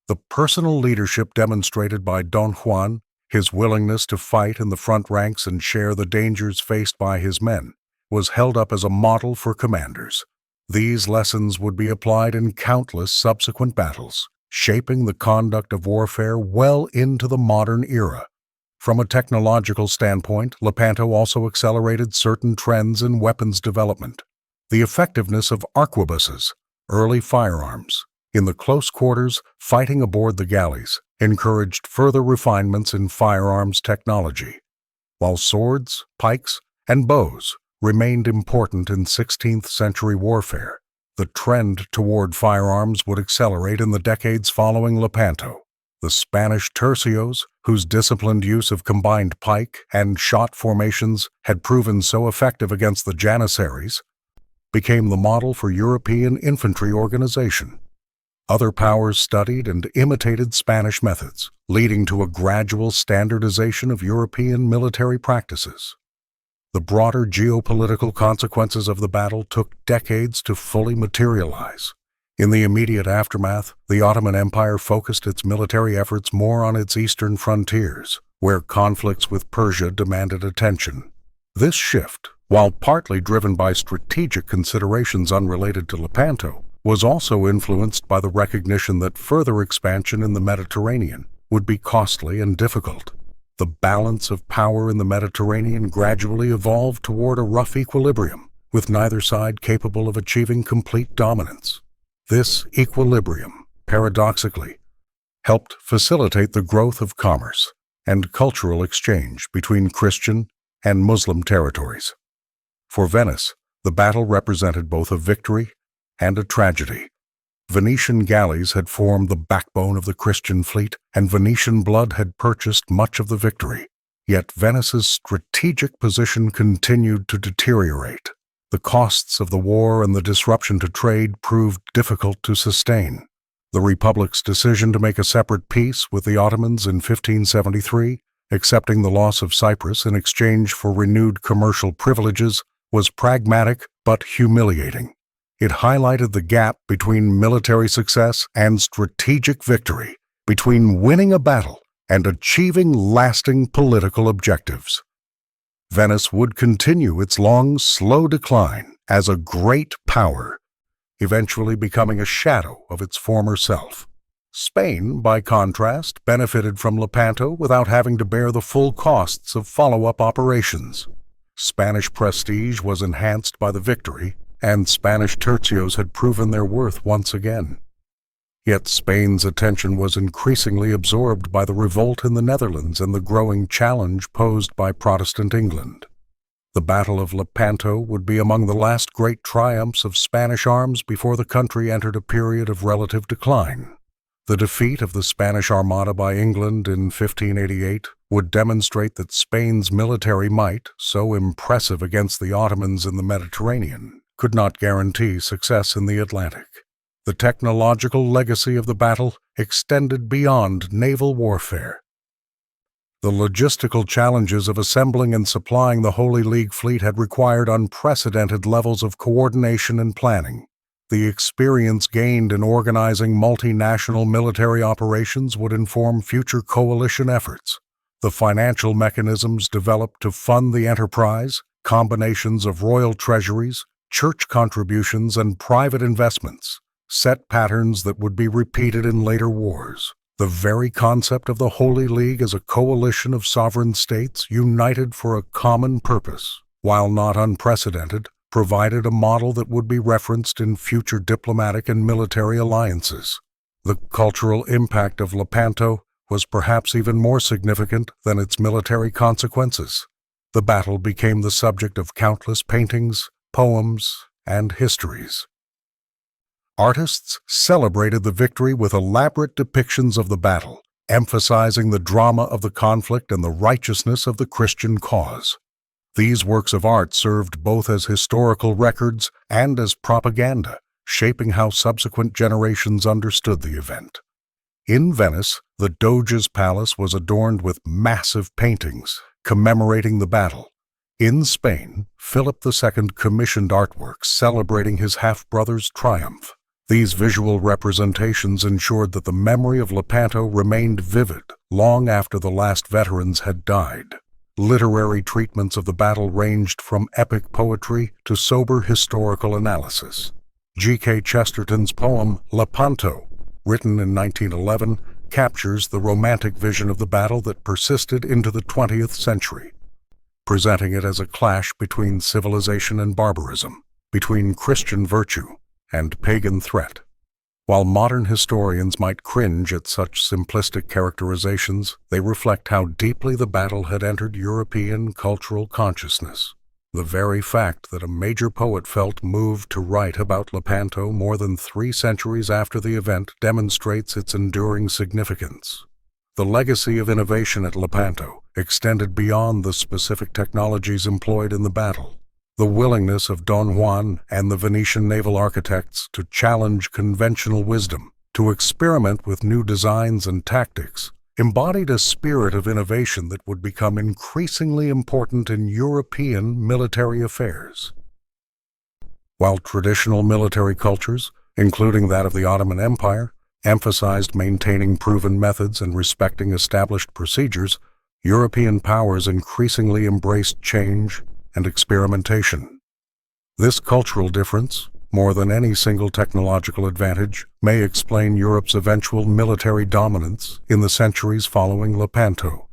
The personal leadership demonstrated by Don Juan, his willingness to fight in the front ranks and share the dangers faced by his men, was held up as a model for commanders. These lessons would be applied in countless subsequent battles, shaping the conduct of warfare well into the modern era. From a technological standpoint, Lepanto also accelerated certain trends in weapons development. The effectiveness of arquebuses, early firearms, in the close quarters, fighting aboard the galleys, encouraged further refinements in firearms technology, while swords, pikes, and bows remained important in 16th century warfare. The trend toward firearms would accelerate in the decades following Lepanto. The Spanish tercios, whose disciplined use of combined pike and shot formations had proven so effective against the janissaries, became the model for European infantry organization. Other powers studied and imitated Spanish methods, leading to a gradual standardization of European military practices. The broader geopolitical consequences of the battle took decades to fully materialize. In the immediate aftermath, the Ottoman Empire focused its military efforts more on its eastern frontiers, where conflicts with Persia demanded attention. This shift, while partly driven by strategic considerations unrelated to Lepanto, was also influenced by the recognition that further expansion in the Mediterranean would be costly and difficult. The balance of power in the Mediterranean gradually evolved toward a rough equilibrium, with neither side capable of achieving complete dominance. This equilibrium, paradoxically, helped facilitate the growth of commerce and cultural exchange between Christian and Muslim territories. For Venice, the battle represented both a victory and a tragedy. Venetian galleys had formed the backbone of the Christian fleet, and Venetian blood had purchased much of the victory. Yet Venice's strategic position continued to deteriorate. The costs of the war and the disruption to trade proved difficult to sustain. The Republic's decision to make a separate peace with the Ottomans in 1573, accepting the loss of Cyprus in exchange for renewed commercial privileges, was pragmatic but humiliating. It highlighted the gap between military success and strategic victory, between winning a battle and achieving lasting political objectives. Venice would continue its long, slow decline as a great power, eventually becoming a shadow of its former self. Spain, by contrast, benefited from Lepanto without having to bear the full costs of follow-up operations. Spanish prestige was enhanced by the victory, and Spanish tercios had proven their worth once again. Yet Spain's attention was increasingly absorbed by the revolt in the Netherlands and the growing challenge posed by Protestant England. The Battle of Lepanto would be among the last great triumphs of Spanish arms before the country entered a period of relative decline. The defeat of the Spanish Armada by England in 1588 would demonstrate that Spain's military might, so impressive against the Ottomans in the Mediterranean, could not guarantee success in the Atlantic. The technological legacy of the battle extended beyond naval warfare. The logistical challenges of assembling and supplying the Holy League fleet had required unprecedented levels of coordination and planning. The experience gained in organizing multinational military operations would inform future coalition efforts. The financial mechanisms developed to fund the enterprise, combinations of royal treasuries, church contributions, and private investments, set patterns that would be repeated in later wars. The very concept of the Holy League as a coalition of sovereign states united for a common purpose, while not unprecedented, provided a model that would be referenced in future diplomatic and military alliances. The cultural impact of Lepanto was perhaps even more significant than its military consequences. The battle became the subject of countless paintings, poems, and histories. Artists celebrated the victory with elaborate depictions of the battle, emphasizing the drama of the conflict and the righteousness of the Christian cause. These works of art served both as historical records and as propaganda, shaping how subsequent generations understood the event. In Venice, the Doge's palace was adorned with massive paintings commemorating the battle. In Spain, Philip II commissioned artworks celebrating his half-brother's triumph. These visual representations ensured that the memory of Lepanto remained vivid long after the last veterans had died. Literary treatments of the battle ranged from epic poetry to sober historical analysis. G.K. Chesterton's poem Lepanto, written in 1911, captures the romantic vision of the battle that persisted into the 20th century, presenting it as a clash between civilization and barbarism, between Christian virtue and pagan threat. While modern historians might cringe at such simplistic characterizations, they reflect how deeply the battle had entered European cultural consciousness. The very fact that a major poet felt moved to write about Lepanto more than 3 centuries after the event demonstrates its enduring significance. The legacy of innovation at Lepanto extended beyond the specific technologies employed in the battle. The willingness of Don Juan and the Venetian naval architects to challenge conventional wisdom, to experiment with new designs and tactics, embodied a spirit of innovation that would become increasingly important in European military affairs. While traditional military cultures, including that of the Ottoman Empire, emphasized maintaining proven methods and respecting established procedures, European powers increasingly embraced change and experimentation. This cultural difference, more than any single technological advantage, may explain Europe's eventual military dominance in the centuries following Lepanto.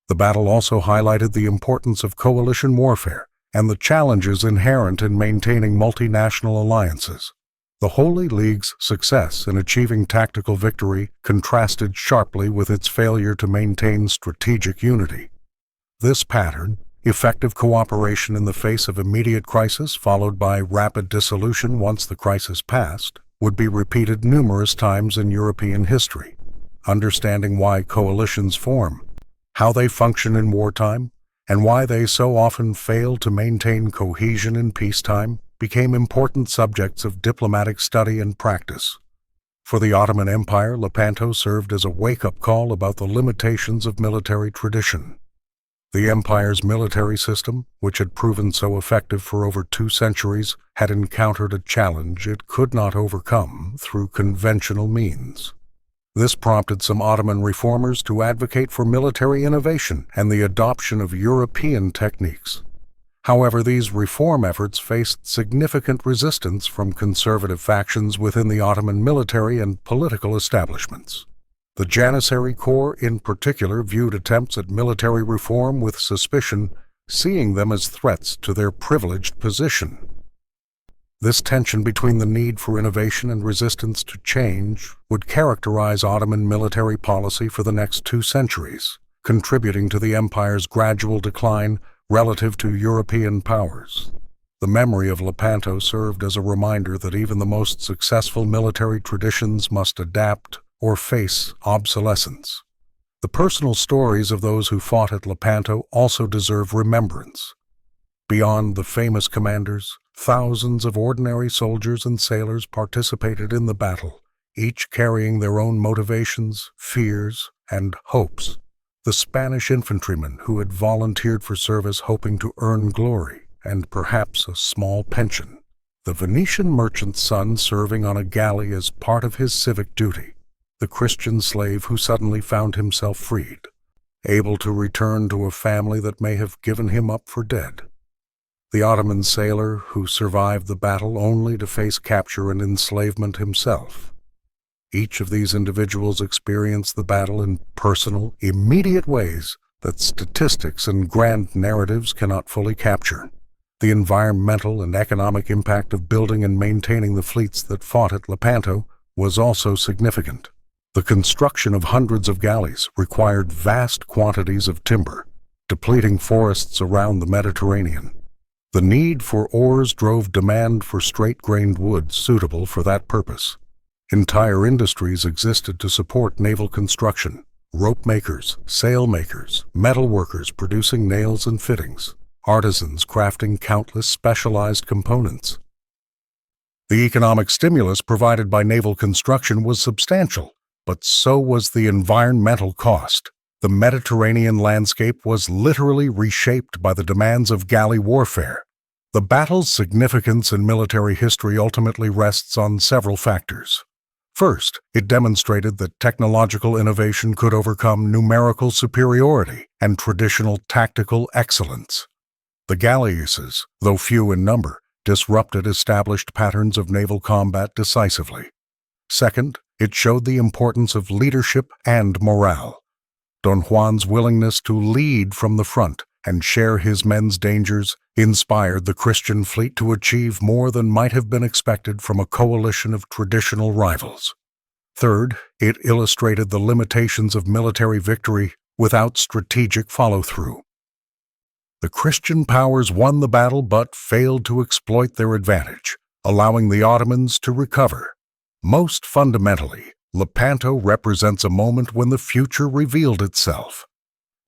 The battle also highlighted the importance of coalition warfare and the challenges inherent in maintaining multinational alliances. The Holy League's success in achieving tactical victory contrasted sharply with its failure to maintain strategic unity. This pattern, effective cooperation in the face of immediate crisis followed by rapid dissolution once the crisis passed, would be repeated numerous times in European history. Understanding why coalitions form, how they function in wartime, and why they so often fail to maintain cohesion in peacetime became important subjects of diplomatic study and practice. For the Ottoman Empire, Lepanto served as a wake-up call about the limitations of military tradition. The empire's military system, which had proven so effective for over 2 centuries, had encountered a challenge it could not overcome through conventional means. This prompted some Ottoman reformers to advocate for military innovation and the adoption of European techniques. However, these reform efforts faced significant resistance from conservative factions within the Ottoman military and political establishments. The Janissary Corps, in particular, viewed attempts at military reform with suspicion, seeing them as threats to their privileged position. This tension between the need for innovation and resistance to change would characterize Ottoman military policy for the next 2 centuries, contributing to the empire's gradual decline relative to European powers. The memory of Lepanto served as a reminder that even the most successful military traditions must adapt or face obsolescence. The personal stories of those who fought at Lepanto also deserve remembrance. Beyond the famous commanders, thousands of ordinary soldiers and sailors participated in the battle, each carrying their own motivations, fears, and hopes. The Spanish infantrymen who had volunteered for service hoping to earn glory and perhaps a small pension. The Venetian merchant's son serving on a galley as part of his civic duty. The Christian slave who suddenly found himself freed, able to return to a family that may have given him up for dead. The Ottoman sailor who survived the battle only to face capture and enslavement himself. Each of these individuals experienced the battle in personal, immediate ways that statistics and grand narratives cannot fully capture. The environmental and economic impact of building and maintaining the fleets that fought at Lepanto was also significant. The construction of hundreds of galleys required vast quantities of timber, depleting forests around the Mediterranean. The need for oars drove demand for straight-grained wood suitable for that purpose. Entire industries existed to support naval construction: rope makers, sail makers, metal workers producing nails and fittings, artisans crafting countless specialized components. The economic stimulus provided by naval construction was substantial, but so was the environmental cost. The Mediterranean landscape was literally reshaped by the demands of galley warfare. The battle's significance in military history ultimately rests on several factors. First, it demonstrated that technological innovation could overcome numerical superiority and traditional tactical excellence. The galleasses, though few in number, disrupted established patterns of naval combat decisively. Second, it showed the importance of leadership and morale. Don Juan's willingness to lead from the front and share his men's dangers inspired the Christian fleet to achieve more than might have been expected from a coalition of traditional rivals. Third, it illustrated the limitations of military victory without strategic follow-through. The Christian powers won the battle but failed to exploit their advantage, allowing the Ottomans to recover. Most fundamentally, Lepanto represents a moment when the future revealed itself.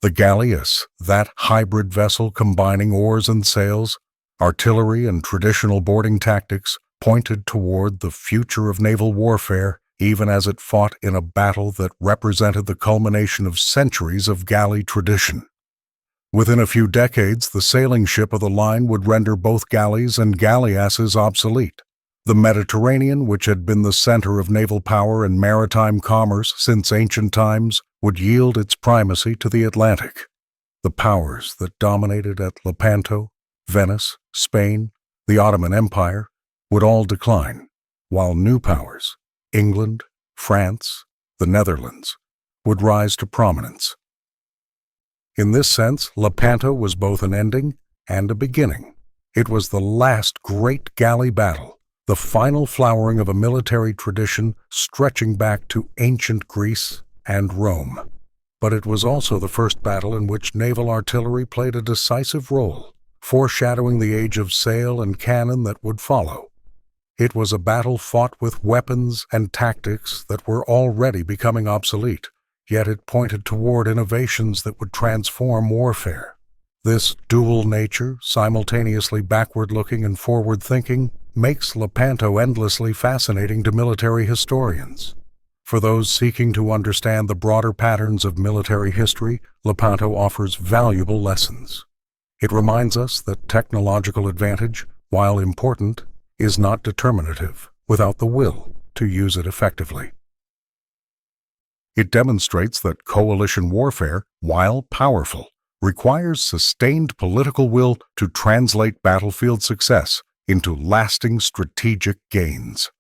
The galleass, that hybrid vessel combining oars and sails, artillery and traditional boarding tactics, pointed toward the future of naval warfare, even as it fought in a battle that represented the culmination of centuries of galley tradition. Within a few decades, the sailing ship of the line would render both galleys and galleasses obsolete. The Mediterranean, which had been the center of naval power and maritime commerce since ancient times, would yield its primacy to the Atlantic. The powers that dominated at Lepanto, Venice, Spain, the Ottoman Empire, would all decline, while new powers, England, France, the Netherlands, would rise to prominence. In this sense, Lepanto was both an ending and a beginning. It was the last great galley battle, the final flowering of a military tradition stretching back to ancient Greece and Rome. But it was also the first battle in which naval artillery played a decisive role, foreshadowing the age of sail and cannon that would follow. It was a battle fought with weapons and tactics that were already becoming obsolete, yet it pointed toward innovations that would transform warfare. This dual nature, simultaneously backward-looking and forward-thinking, makes Lepanto endlessly fascinating to military historians. For those seeking to understand the broader patterns of military history, Lepanto offers valuable lessons. It reminds us that technological advantage, while important, is not determinative without the will to use it effectively. It demonstrates that coalition warfare, while powerful, requires sustained political will to translate battlefield success into lasting strategic gains.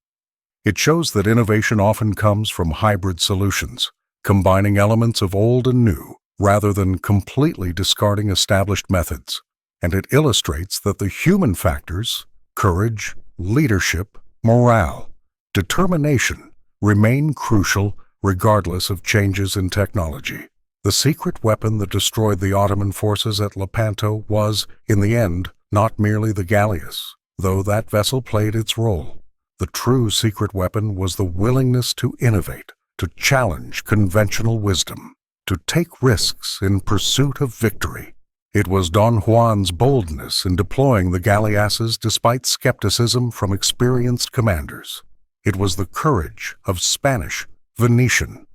It shows that innovation often comes from hybrid solutions, combining elements of old and new, rather than completely discarding established methods. And it illustrates that the human factors, courage, leadership, morale, determination, remain crucial regardless of changes in technology. The secret weapon that destroyed the Ottoman forces at Lepanto was, in the end, not merely the galleass, though that vessel played its role. The true secret weapon was the willingness to innovate, to challenge conventional wisdom, to take risks in pursuit of victory. It was Don Juan's boldness in deploying the galleasses despite skepticism from experienced commanders. It was the courage of Spanish, Venetian,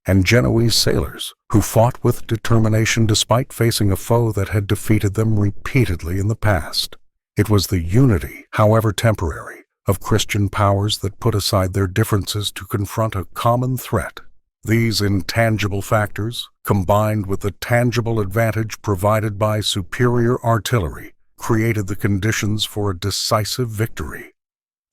and Genoese sailors who fought with determination despite facing a foe that had defeated them repeatedly in the past. It was the unity, however temporary, of Christian powers that put aside their differences to confront a common threat. These intangible factors, combined with the tangible advantage provided by superior artillery, created the conditions for a decisive victory.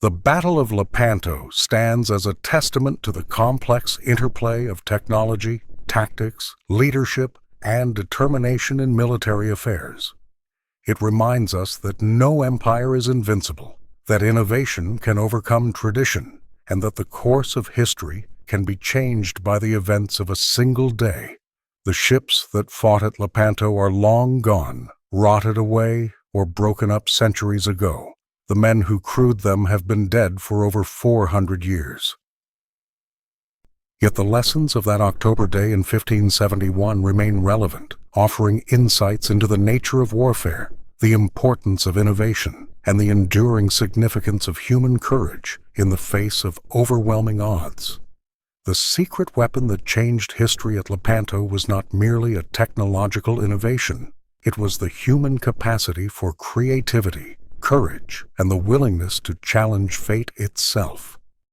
The Battle of Lepanto stands as a testament to the complex interplay of technology, tactics, leadership, and determination in military affairs. It reminds us that no empire is invincible, that innovation can overcome tradition, and that the course of history can be changed by the events of a single day. The ships that fought at Lepanto are long gone, rotted away, or broken up centuries ago. The men who crewed them have been dead for over 400 years. Yet the lessons of that October day in 1571 remain relevant, offering insights into the nature of warfare, the importance of innovation, and the enduring significance of human courage in the face of overwhelming odds. The secret weapon that changed history at Lepanto was not merely a technological innovation. It was the human capacity for creativity, courage, and the willingness to challenge fate itself.